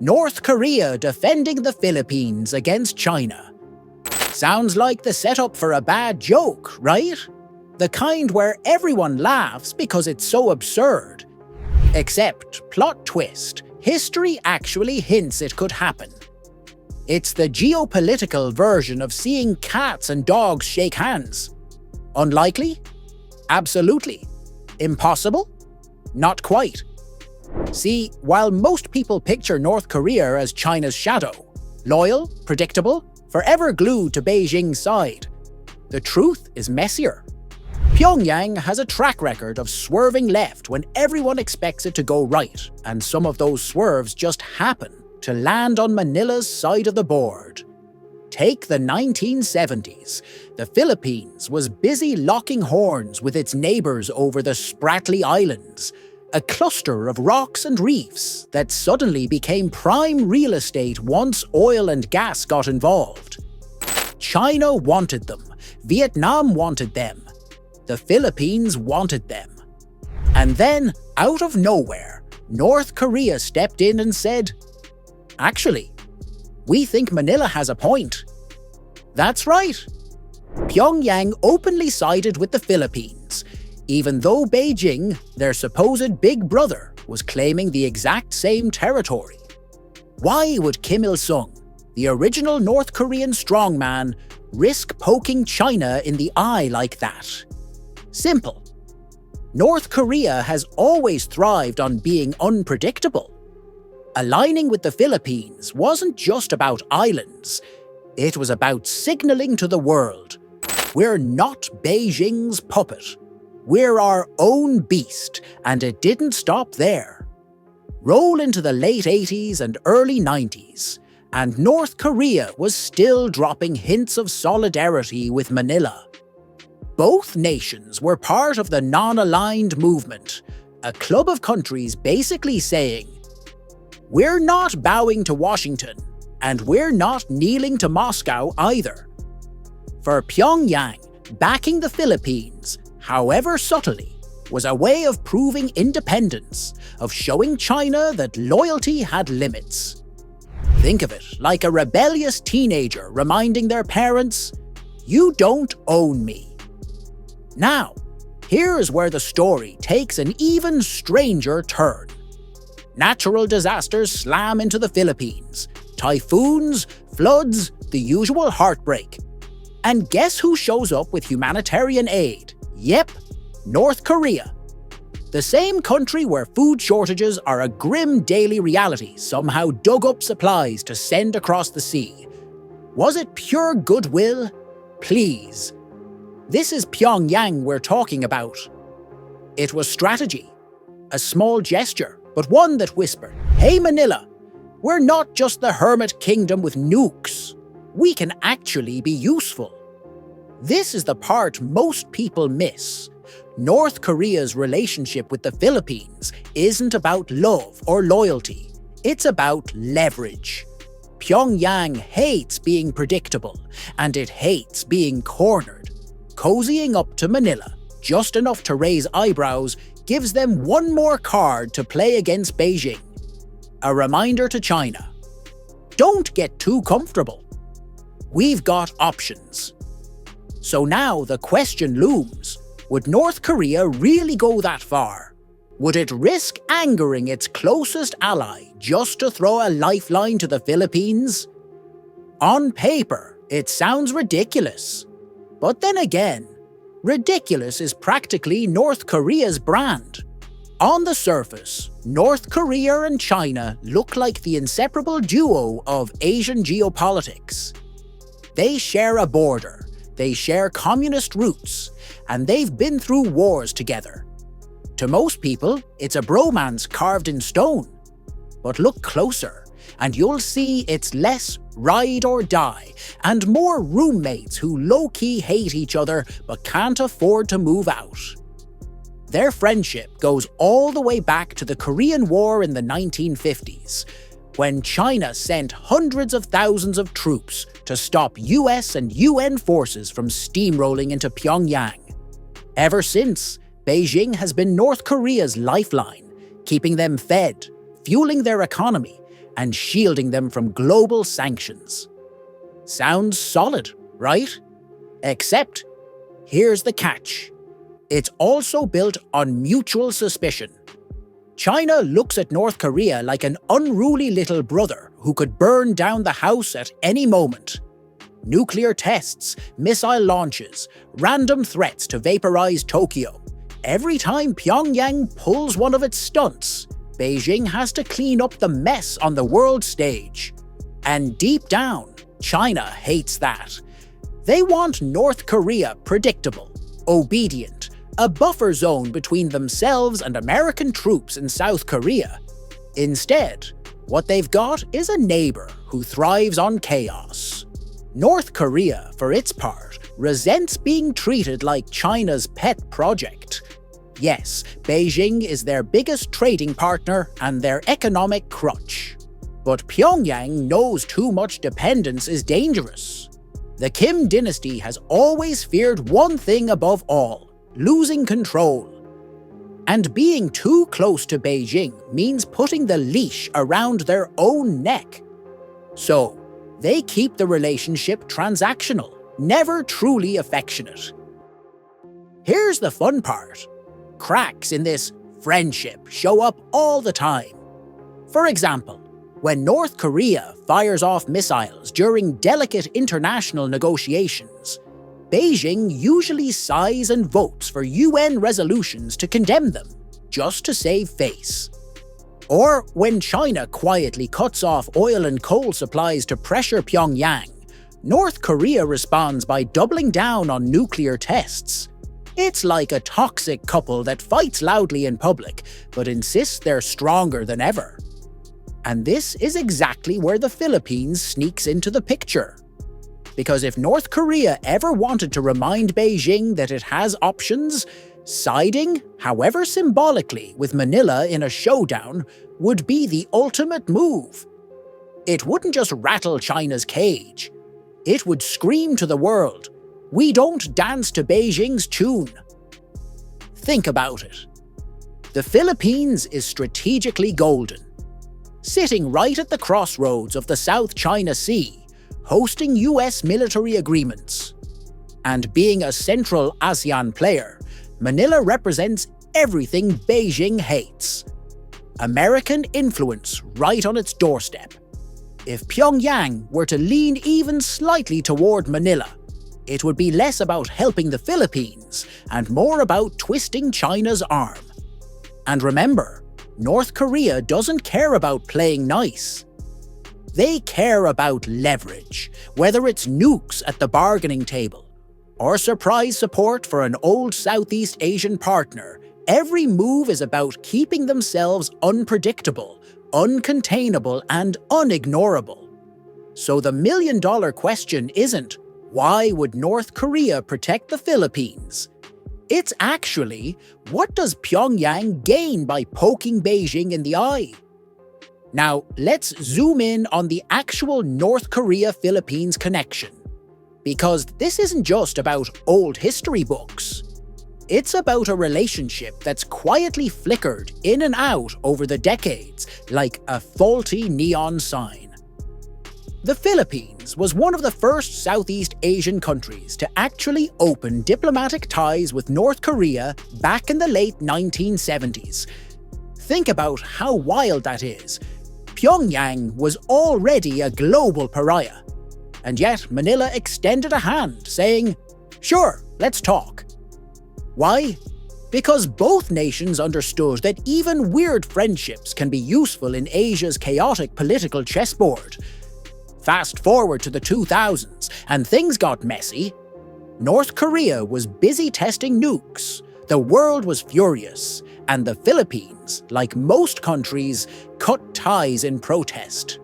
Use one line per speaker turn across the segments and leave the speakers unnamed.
North Korea defending the Philippines against China. Sounds like the setup for a bad joke, right? The kind where everyone laughs because it's so absurd. Except, plot twist, history actually hints it could happen. It's the geopolitical version of seeing cats and dogs shake hands. Unlikely? Absolutely. Impossible? Not quite. See, while most people picture North Korea as China's shadow, loyal, predictable, forever glued to Beijing's side, the truth is messier. Pyongyang has a track record of swerving left when everyone expects it to go right, and some of those swerves just happen to land on Manila's side of the board. Take the 1970s. The Philippines was busy locking horns with its neighbours over the Spratly Islands, a cluster of rocks and reefs that suddenly became prime real estate once oil and gas got involved. China wanted them, Vietnam wanted them, the Philippines wanted them. And then, out of nowhere, North Korea stepped in and said, "Actually, we think Manila has a point." That's right. Pyongyang openly sided with the Philippines, even though Beijing, their supposed big brother, was claiming the exact same territory. Why would Kim Il-sung, the original North Korean strongman, risk poking China in the eye like that? Simple. North Korea has always thrived on being unpredictable. Aligning with the Philippines wasn't just about islands, it was about signaling to the world, we're not Beijing's puppet. We're our own beast, and it didn't stop there. Roll into the late 80s and early 90s, and North Korea was still dropping hints of solidarity with Manila. Both nations were part of the non-aligned movement, a club of countries basically saying, we're not bowing to Washington, and we're not kneeling to Moscow either. For Pyongyang, backing the Philippines, however subtly, was a way of proving independence, of showing China that loyalty had limits. Think of it like a rebellious teenager reminding their parents, "You don't own me." Now, here's where the story takes an even stranger turn. Natural disasters slam into the Philippines. Typhoons, floods, the usual heartbreak. And guess who shows up with humanitarian aid? Yep, North Korea. The same country where food shortages are a grim daily reality somehow dug up supplies to send across the sea. Was it pure goodwill? Please. This is Pyongyang we're talking about. It was strategy. A small gesture, but one that whispered, "Hey Manila, we're not just the hermit kingdom with nukes. We can actually be useful." This is the part most people miss. North Korea's relationship with the Philippines isn't about love or loyalty. It's about leverage. Pyongyang hates being predictable, and it hates being cornered. Cozying up to Manila, just enough to raise eyebrows, gives them one more card to play against Beijing. A reminder to China. Don't get too comfortable. We've got options. So now the question looms, would North Korea really go that far? Would it risk angering its closest ally just to throw a lifeline to the Philippines? On paper, it sounds ridiculous. But then again, ridiculous is practically North Korea's brand. On the surface, North Korea and China look like the inseparable duo of Asian geopolitics. They share a border, they share communist roots, and they've been through wars together. To most people, it's a bromance carved in stone. But look closer, and you'll see it's less ride or die, and more roommates who low-key hate each other but can't afford to move out. Their friendship goes all the way back to the Korean War in the 1950s, when China sent hundreds of thousands of troops to stop US and UN forces from steamrolling into Pyongyang. Ever since, Beijing has been North Korea's lifeline, keeping them fed, fueling their economy, and shielding them from global sanctions. Sounds solid, right? Except, here's the catch. It's also built on mutual suspicion. China looks at North Korea like an unruly little brother who could burn down the house at any moment. Nuclear tests, missile launches, random threats to vaporize Tokyo. Every time Pyongyang pulls one of its stunts, Beijing has to clean up the mess on the world stage. And deep down, China hates that. They want North Korea predictable, obedient, a buffer zone between themselves and American troops in South Korea. Instead, what they've got is a neighbor who thrives on chaos. North Korea, for its part, resents being treated like China's pet project. Yes, Beijing is their biggest trading partner and their economic crutch. But Pyongyang knows too much dependence is dangerous. The Kim dynasty has always feared one thing above all: losing control. And being too close to Beijing means putting the leash around their own neck. So, they keep the relationship transactional, never truly affectionate. Here's the fun part. Cracks in this friendship show up all the time. For example, when North Korea fires off missiles during delicate international negotiations, Beijing usually sighs and votes for UN resolutions to condemn them, just to save face. Or when China quietly cuts off oil and coal supplies to pressure Pyongyang, North Korea responds by doubling down on nuclear tests. It's like a toxic couple that fights loudly in public, but insists they're stronger than ever. And this is exactly where the Philippines sneaks into the picture. Because if North Korea ever wanted to remind Beijing that it has options, siding, however symbolically, with Manila in a showdown would be the ultimate move. It wouldn't just rattle China's cage. It would scream to the world, "We don't dance to Beijing's tune." Think about it. The Philippines is strategically golden. Sitting right at the crossroads of the South China Sea, hosting US military agreements. And being a central ASEAN player, Manila represents everything Beijing hates. American influence right on its doorstep. If Pyongyang were to lean even slightly toward Manila, it would be less about helping the Philippines and more about twisting China's arm. And remember, North Korea doesn't care about playing nice. They care about leverage, whether it's nukes at the bargaining table, or surprise support for an old Southeast Asian partner. Every move is about keeping themselves unpredictable, uncontainable, and unignorable. So the million-dollar question isn't, why would North Korea protect the Philippines? It's actually, what does Pyongyang gain by poking Beijing in the eye? Now, let's zoom in on the actual North Korea-Philippines connection. Because this isn't just about old history books. It's about a relationship that's quietly flickered in and out over the decades, like a faulty neon sign. The Philippines was one of the first Southeast Asian countries to actually open diplomatic ties with North Korea back in the late 1970s. Think about how wild that is. Pyongyang was already a global pariah. And yet Manila extended a hand, saying, "Sure, let's talk." Why? Because both nations understood that even weird friendships can be useful in Asia's chaotic political chessboard. Fast forward to the 2000s, and things got messy. North Korea was busy testing nukes, the world was furious, and the Philippines, like most countries, cut ties in protest.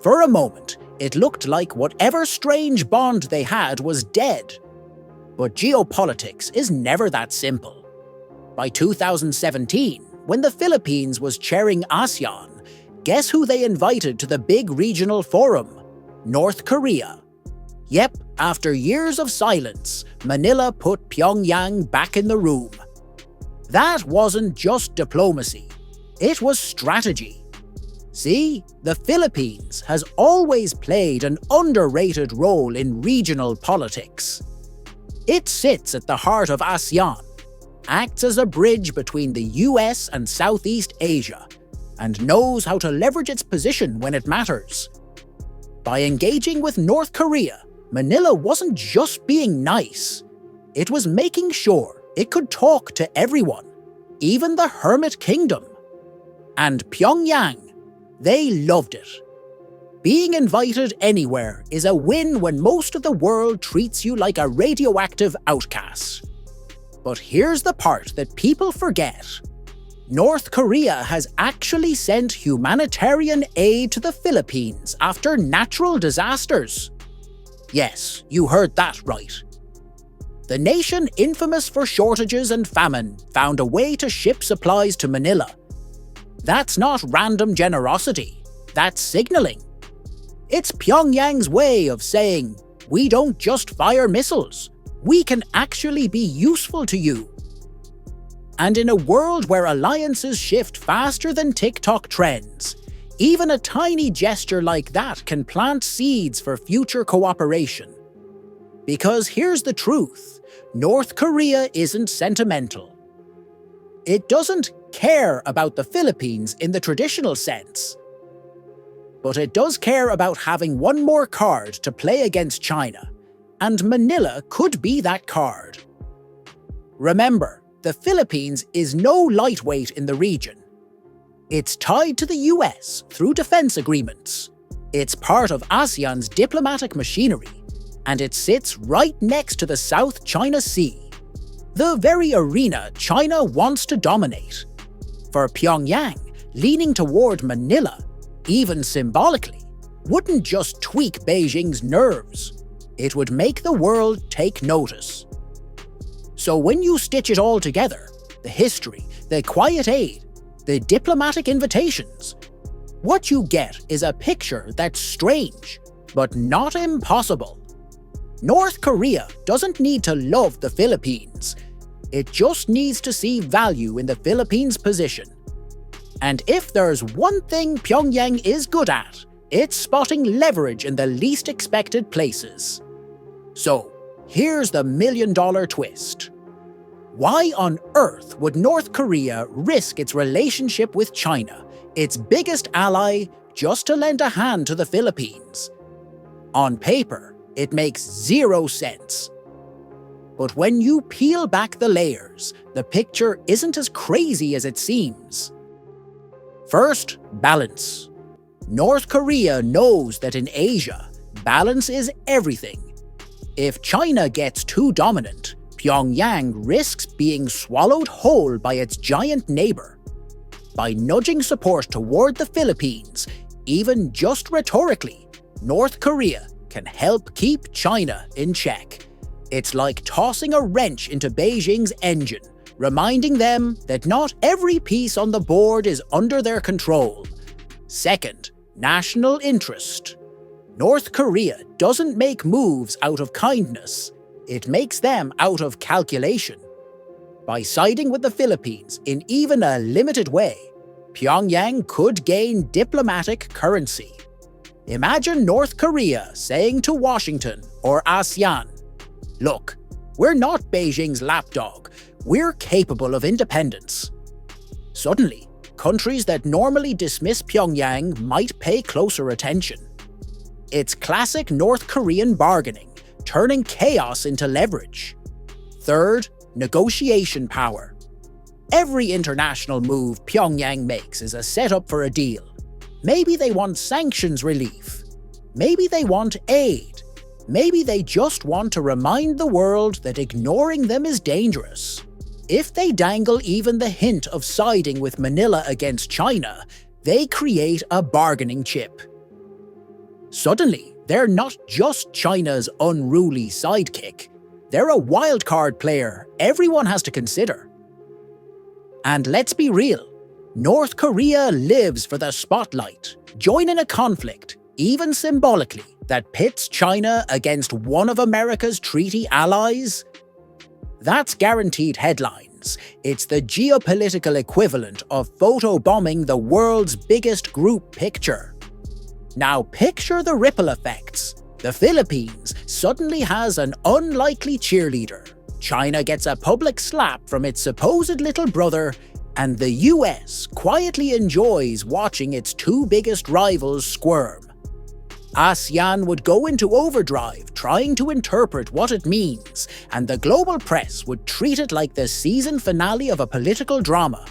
For a moment, it looked like whatever strange bond they had was dead. But geopolitics is never that simple. By 2017, when the Philippines was chairing ASEAN, guess who they invited to the big regional forum? North Korea. Yep, after years of silence, Manila put Pyongyang back in the room. That wasn't just diplomacy. It was strategy. See, the Philippines has always played an underrated role in regional politics. It sits at the heart of ASEAN, acts as a bridge between the US and Southeast Asia, and knows how to leverage its position when it matters. By engaging with North Korea, Manila wasn't just being nice. It was making sure it could talk to everyone, even the Hermit Kingdom. And Pyongyang, they loved it. Being invited anywhere is a win when most of the world treats you like a radioactive outcast. But here's the part that people forget. North Korea has actually sent humanitarian aid to the Philippines after natural disasters. Yes, you heard that right. The nation infamous for shortages and famine found a way to ship supplies to Manila. That's not random generosity, that's signaling. It's Pyongyang's way of saying, we don't just fire missiles, we can actually be useful to you. And in a world where alliances shift faster than TikTok trends, even a tiny gesture like that can plant seeds for future cooperation. Because here's the truth, North Korea isn't sentimental. It doesn't care about the Philippines in the traditional sense. But it does care about having one more card to play against China, and Manila could be that card. Remember, the Philippines is no lightweight in the region. It's tied to the US through defense agreements. It's part of ASEAN's diplomatic machinery, and it sits right next to the South China Sea, the very arena China wants to dominate. For Pyongyang, leaning toward Manila, even symbolically, wouldn't just tweak Beijing's nerves. It would make the world take notice. So when you stitch it all together, the history, the quiet aid, the diplomatic invitations, what you get is a picture that's strange, but not impossible. North Korea doesn't need to love the Philippines. It just needs to see value in the Philippines' position. And if there's one thing Pyongyang is good at, it's spotting leverage in the least expected places. So, here's the million-dollar twist. Why on earth would North Korea risk its relationship with China, its biggest ally, just to lend a hand to the Philippines? On paper, it makes zero sense. But when you peel back the layers, the picture isn't as crazy as it seems. First, balance. North Korea knows that in Asia, balance is everything. If China gets too dominant, Pyongyang risks being swallowed whole by its giant neighbor. By nudging support toward the Philippines, even just rhetorically, North Korea can help keep China in check. It's like tossing a wrench into Beijing's engine, reminding them that not every piece on the board is under their control. Second, national interest. North Korea doesn't make moves out of kindness, it makes them out of calculation. By siding with the Philippines in even a limited way, Pyongyang could gain diplomatic currency. Imagine North Korea saying to Washington or ASEAN, "Look, we're not Beijing's lapdog, we're capable of independence." Suddenly, countries that normally dismiss Pyongyang might pay closer attention. It's classic North Korean bargaining, turning chaos into leverage. Third, negotiation power. Every international move Pyongyang makes is a setup for a deal. Maybe they want sanctions relief. Maybe they want aid. Maybe they just want to remind the world that ignoring them is dangerous. If they dangle even the hint of siding with Manila against China, they create a bargaining chip. Suddenly, they're not just China's unruly sidekick. They're a wildcard player everyone has to consider. And let's be real, North Korea lives for the spotlight. Join in a conflict, even symbolically, that pits China against one of America's treaty allies? That's guaranteed headlines. Philippines, it's the geopolitical equivalent of photobombing the world's biggest group picture. Now picture the ripple effects. The Philippines suddenly has an unlikely cheerleader. China gets a public slap from its supposed little brother, and the US quietly enjoys watching its two biggest rivals squirm. ASEAN would go into overdrive trying to interpret what it means, and the global press would treat it like the season finale of a political drama.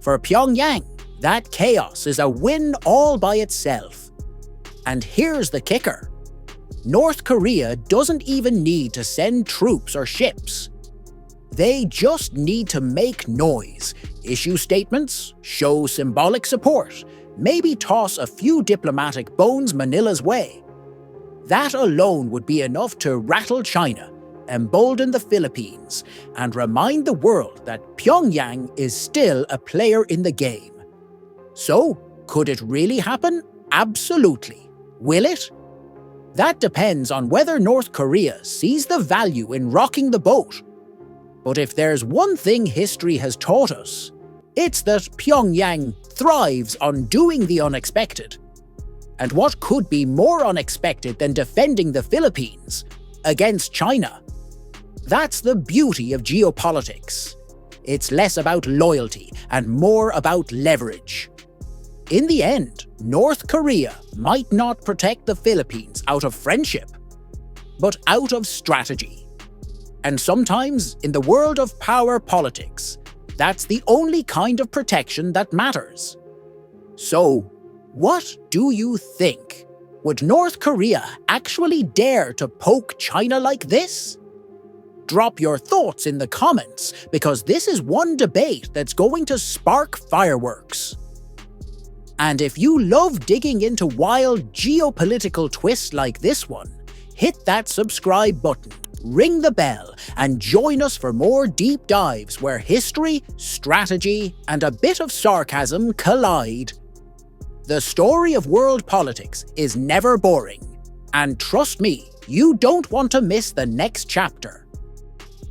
For Pyongyang, that chaos is a win all by itself. And here's the kicker. North Korea doesn't even need to send troops or ships. They just need to make noise, issue statements, show symbolic support, maybe toss a few diplomatic bones Manila's way. That alone would be enough to rattle China, embolden the Philippines, and remind the world that Pyongyang is still a player in the game. So, could it really happen? Absolutely. Will it? That depends on whether North Korea sees the value in rocking the boat. But if there's one thing history has taught us, it's that Pyongyang thrives on doing the unexpected. And what could be more unexpected than defending the Philippines against China? That's the beauty of geopolitics. It's less about loyalty and more about leverage. In the end, North Korea might not protect the Philippines out of friendship, but out of strategy. And sometimes, in the world of power politics, that's the only kind of protection that matters. So, what do you think? Would North Korea actually dare to poke China like this? Drop your thoughts in the comments, because this is one debate that's going to spark fireworks. And if you love digging into wild geopolitical twists like this one, hit that subscribe button, ring the bell, and join us for more deep dives where history, strategy, and a bit of sarcasm collide. The story of world politics is never boring, and trust me, you don't want to miss the next chapter.